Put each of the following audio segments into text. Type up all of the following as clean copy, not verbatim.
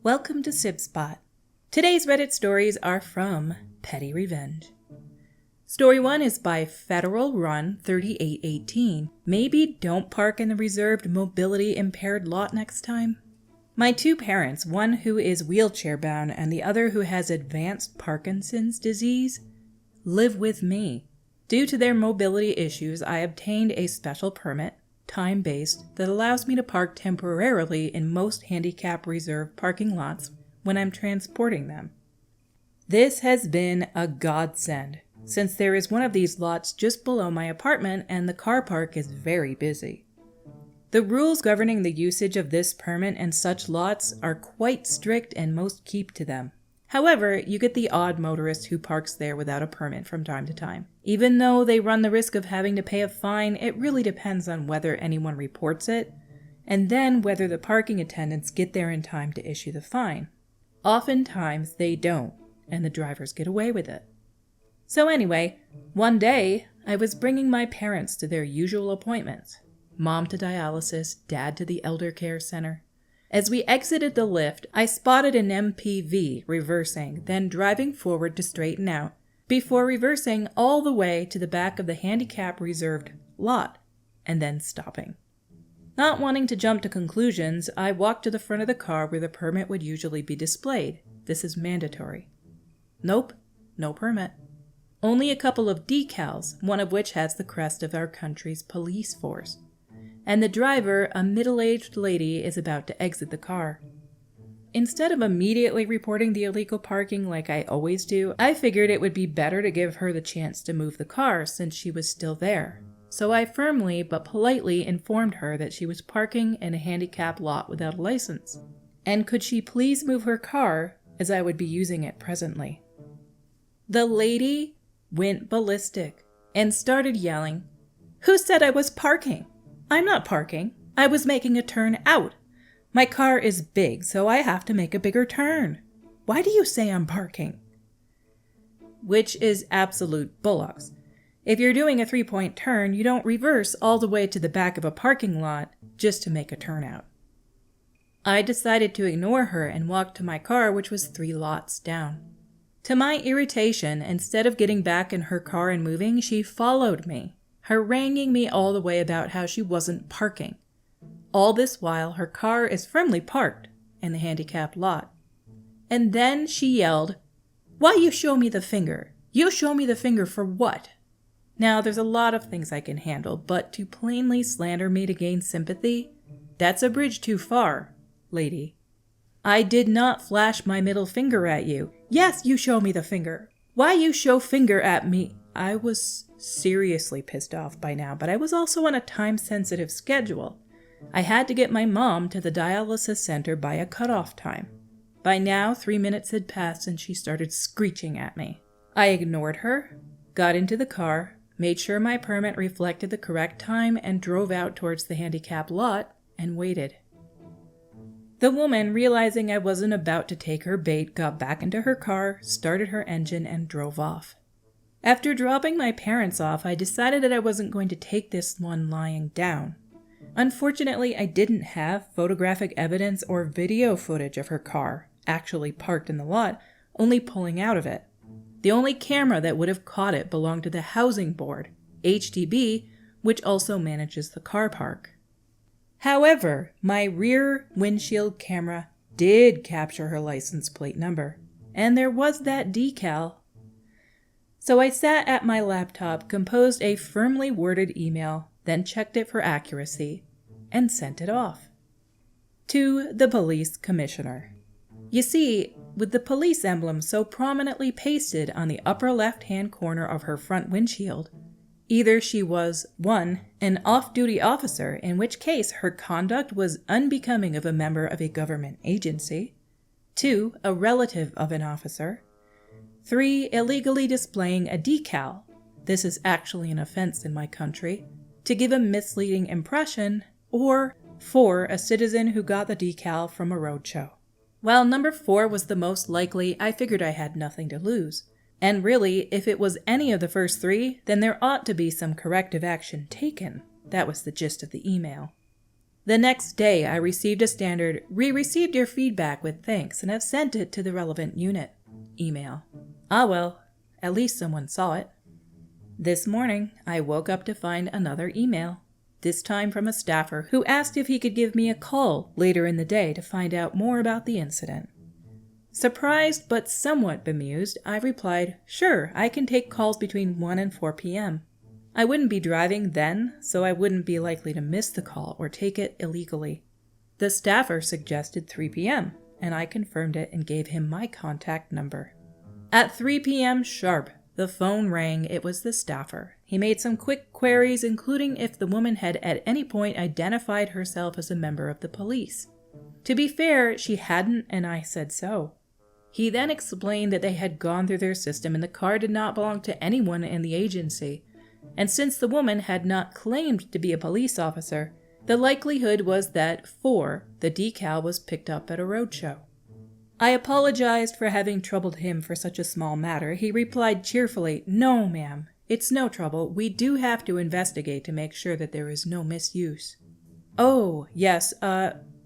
Welcome to Sib Spot. Today's Reddit stories are from PettyRevenge. Story 1 is by Federal Run 3818. Maybe don't park in the reserved mobility impaired lot next time. My two parents, one who is wheelchair bound and the other who has advanced Parkinson's disease, live with me. Due to their mobility issues, I obtained a special permit, time-based, that allows me to park temporarily in most handicap reserved parking lots when I'm transporting them. This has been a godsend, since there is one of these lots just below my apartment and the car park is very busy. The rules governing the usage of this permit and such lots are quite strict and most keep to them. However, you get the odd motorist who parks there without a permit from time to time. Even though they run the risk of having to pay a fine, it really depends on whether anyone reports it, and then whether the parking attendants get there in time to issue the fine. Oftentimes they don't, and the drivers get away with it. So anyway, one day, I was bringing my parents to their usual appointments. Mom to dialysis, Dad to the elder care center. As we exited the lift, I spotted an MPV reversing, then driving forward to straighten out, before reversing all the way to the back of the handicap reserved lot, and then stopping. Not wanting to jump to conclusions, I walked to the front of the car where the permit would usually be displayed. This is mandatory. Nope, no permit. Only a couple of decals, one of which has the crest of our country's police force. And the driver, a middle-aged lady, is about to exit the car. Instead of immediately reporting the illegal parking like I always do, I figured it would be better to give her the chance to move the car since she was still there. So I firmly but politely informed her that she was parking in a handicapped lot without a license, and could she please move her car as I would be using it presently. The lady went ballistic and started yelling, "Who said I was parking? I'm not parking. I was making a turn out. My car is big, so I have to make a bigger turn. Why do you say I'm parking?" Which is absolute bollocks. If you're doing a 3-point turn, you don't reverse all the way to the back of a parking lot just to make a turn out. I decided to ignore her and walk to my car, which was 3 lots down. To my irritation, instead of getting back in her car and moving, she followed me, haranguing me all the way about how she wasn't parking. All this while, her car is firmly parked in the handicapped lot. And then she yelled, "Why you show me the finger? You show me the finger for what?" Now, there's a lot of things I can handle, but to plainly slander me to gain sympathy, that's a bridge too far, lady. I did not flash my middle finger at you. Yes, you show me the finger. Why you show finger at me? I was seriously pissed off by now, but I was also on a time-sensitive schedule. I had to get my mom to the dialysis center by a cutoff time. By now, 3 minutes had passed and she started screeching at me. I ignored her, got into the car, made sure my permit reflected the correct time, and drove out towards the handicapped lot and waited. The woman, realizing I wasn't about to take her bait, got back into her car, started her engine, and drove off. After dropping my parents off, I decided that I wasn't going to take this one lying down. Unfortunately, I didn't have photographic evidence or video footage of her car actually parked in the lot, only pulling out of it. The only camera that would have caught it belonged to the Housing Board, HDB, which also manages the car park. However, my rear windshield camera did capture her license plate number, and there was that decal. So I sat at my laptop, composed a firmly worded email, then checked it for accuracy, and sent it off. To the police commissioner. You see, with the police emblem so prominently pasted on the upper left-hand corner of her front windshield, either she was, 1, an off-duty officer, in which case her conduct was unbecoming of a member of a government agency, 2, a relative of an officer, 3, illegally displaying a decal, this is actually an offense in my country, to give a misleading impression, or 4, a citizen who got the decal from a roadshow. While number 4 was the most likely, I figured I had nothing to lose. And really, if it was any of the first 3, then there ought to be some corrective action taken. That was the gist of the email. The next day, I received a standard, "We received your feedback with thanks and have sent it to the relevant unit" email. Ah well, at least someone saw it. This morning, I woke up to find another email, this time from a staffer who asked if he could give me a call later in the day to find out more about the incident. Surprised but somewhat bemused, I replied, "Sure, I can take calls between 1 and 4 p.m. I wouldn't be driving then, so I wouldn't be likely to miss the call or take it illegally." The staffer suggested 3 p.m., and I confirmed it and gave him my contact number. At 3 p.m. sharp, the phone rang. It was the staffer. He made some quick queries, including if the woman had at any point identified herself as a member of the police. To be fair, she hadn't, and I said so. He then explained that they had gone through their system and the car did not belong to anyone in the agency, and since the woman had not claimed to be a police officer, the likelihood was that the decal was picked up at a roadshow. I apologized for having troubled him for such a small matter. He replied cheerfully, "No, ma'am, it's no trouble. We do have to investigate to make sure that there is no misuse." "Oh, yes,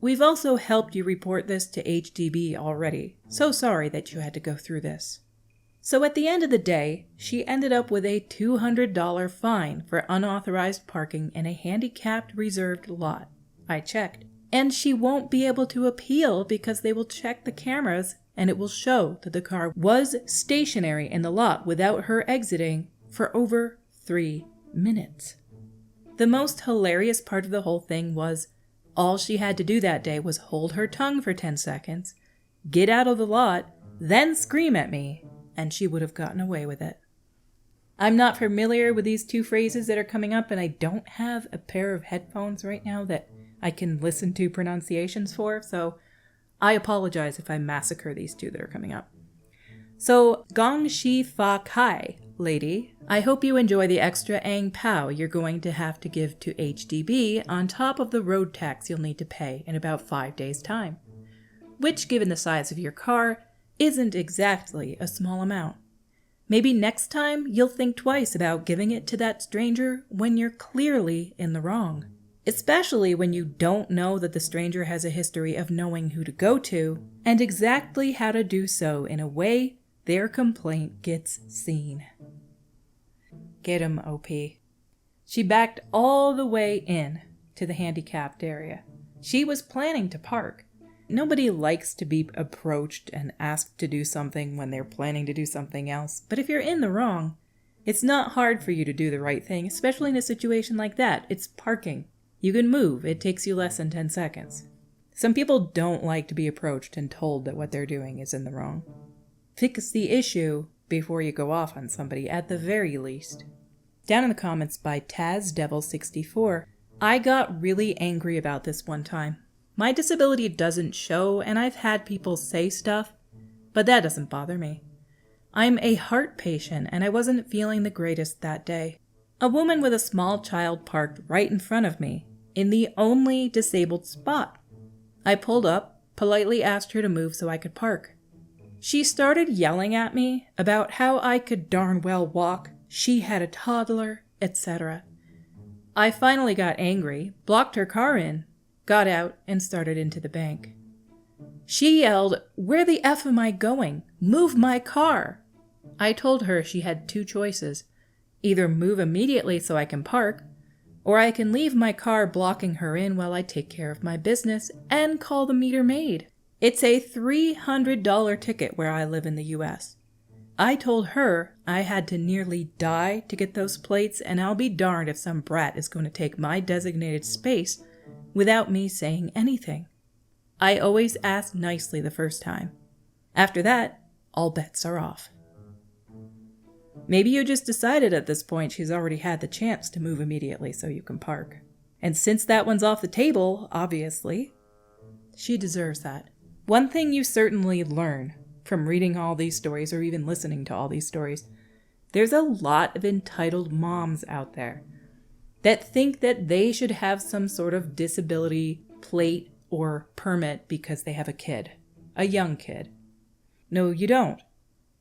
we've also helped you report this to HDB already. So sorry that you had to go through this." So at the end of the day, she ended up with a $200 fine for unauthorized parking in a handicapped reserved lot. I checked. And she won't be able to appeal because they will check the cameras and it will show that the car was stationary in the lot without her exiting for over 3 minutes. The most hilarious part of the whole thing was all she had to do that day was hold her tongue for 10 seconds, get out of the lot, then scream at me, and she would have gotten away with it. I'm not familiar with these two phrases that are coming up, and I don't have a pair of headphones right now that I can listen to pronunciations for, so I apologize if I massacre these two that are coming up. So, Gong Shi Fa Kai, lady, I hope you enjoy the extra Ang Pao you're going to have to give to HDB on top of the road tax you'll need to pay in about 5 days' time, which, given the size of your car, isn't exactly a small amount. Maybe next time you'll think twice about giving it to that stranger when you're clearly in the wrong. Especially when you don't know that the stranger has a history of knowing who to go to and exactly how to do so in a way their complaint gets seen. Get 'em, OP. She backed all the way in to the handicapped area. She was planning to park. Nobody likes to be approached and asked to do something when they're planning to do something else, but if you're in the wrong, it's not hard for you to do the right thing, especially in a situation like that. It's parking. You can move. It takes you less than 10 seconds. Some people don't like to be approached and told that what they're doing is in the wrong. Fix the issue before you go off on somebody, at the very least. Down in the comments by TazDevil64, I got really angry about this one time. My disability doesn't show, and I've had people say stuff, but that doesn't bother me. I'm a heart patient, and I wasn't feeling the greatest that day. A woman with a small child parked right in front of me, in the only disabled spot. I pulled up, politely asked her to move so I could park. She started yelling at me about how I could darn well walk, she had a toddler, etc. I finally got angry, blocked her car in, got out, and started into the bank. She yelled, "Where the F am I going? Move my car!" I told her she had 2 choices. Either move immediately so I can park, or I can leave my car blocking her in while I take care of my business and call the meter maid. It's a $300 ticket where I live in the US. I told her I had to nearly die to get those plates, and I'll be darned if some brat is going to take my designated space without me saying anything. I always ask nicely the first time. After that, all bets are off. Maybe you just decided at this point she's already had the chance to move immediately so you can park. And since that one's off the table, obviously, she deserves that. One thing you certainly learn from reading all these stories or even listening to all these stories, there's a lot of entitled moms out there that think that they should have some sort of disability plate or permit because they have a kid, a young kid. No, you don't.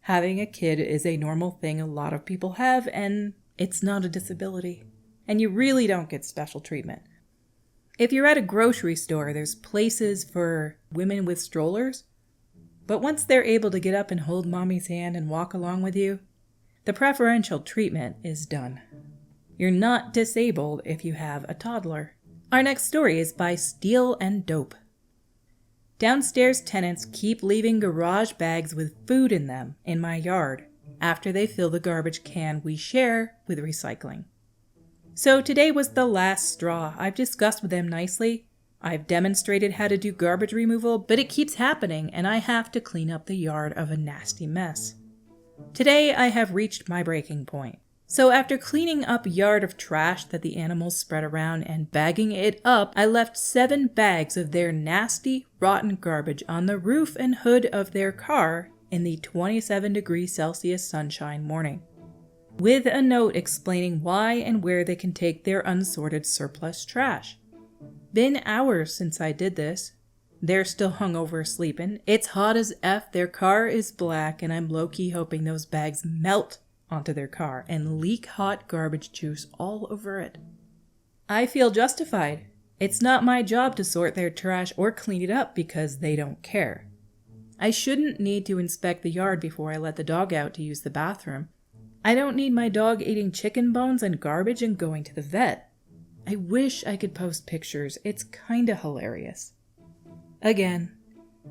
Having a kid is a normal thing a lot of people have, and it's not a disability. And you really don't get special treatment. If you're at a grocery store, there's places for women with strollers, but once they're able to get up and hold mommy's hand and walk along with you, the preferential treatment is done. You're not disabled if you have a toddler. Our next story is by Steal and Dope. Downstairs tenants keep leaving garage bags with food in them in my yard after they fill the garbage can we share with recycling. So today was the last straw. I've discussed with them nicely. I've demonstrated how to do garbage removal, but it keeps happening and I have to clean up the yard of a nasty mess. Today I have reached my breaking point. So after cleaning up a yard of trash that the animals spread around and bagging it up, I left 7 bags of their nasty, rotten garbage on the roof and hood of their car in the 27 degrees Celsius sunshine morning, with a note explaining why and where they can take their unsorted surplus trash. Been hours since I did this. They're still hungover sleeping. It's hot as F, their car is black, and I'm low-key hoping those bags melt onto their car and leak hot garbage juice all over it. I feel justified. It's not my job to sort their trash or clean it up because they don't care. I shouldn't need to inspect the yard before I let the dog out to use the bathroom. I don't need my dog eating chicken bones and garbage and going to the vet. I wish I could post pictures. It's kinda hilarious. Again,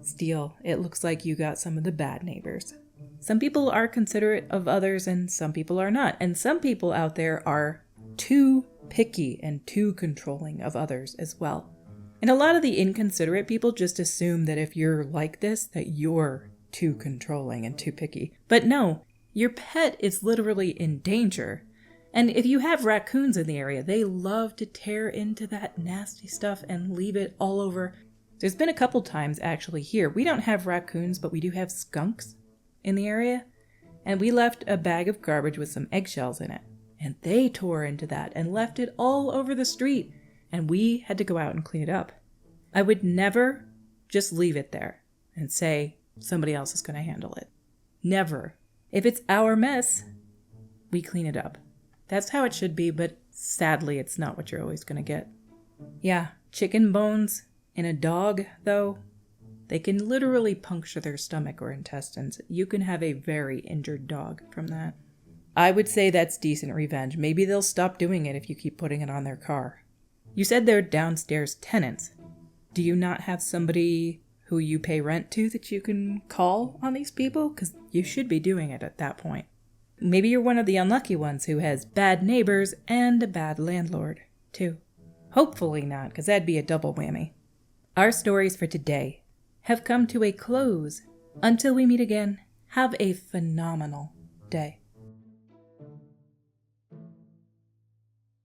Steele, it looks like you got some of the bad neighbors. Some people are considerate of others and some people are not. And some people out there are too picky and too controlling of others as well. And a lot of the inconsiderate people just assume that if you're like this, that you're too controlling and too picky. But no, your pet is literally in danger. And if you have raccoons in the area, they love to tear into that nasty stuff and leave it all over. There's been a couple times actually here. We don't have raccoons, but we do have skunks in the area. And we left a bag of garbage with some eggshells in it. And they tore into that and left it all over the street. And we had to go out and clean it up. I would never just leave it there and say somebody else is going to handle it. Never. If it's our mess, we clean it up. That's how it should be, but sadly, it's not what you're always going to get. Yeah, chicken bones in a dog, though, they can literally puncture their stomach or intestines. You can have a very injured dog from that. I would say that's decent revenge. Maybe they'll stop doing it if you keep putting it on their car. You said they're downstairs tenants. Do you not have somebody who you pay rent to that you can call on these people? Because you should be doing it at that point. Maybe you're one of the unlucky ones who has bad neighbors and a bad landlord, too. Hopefully not, because that'd be a double whammy. Our stories for today have come to a close. Until we meet again, have a phenomenal day.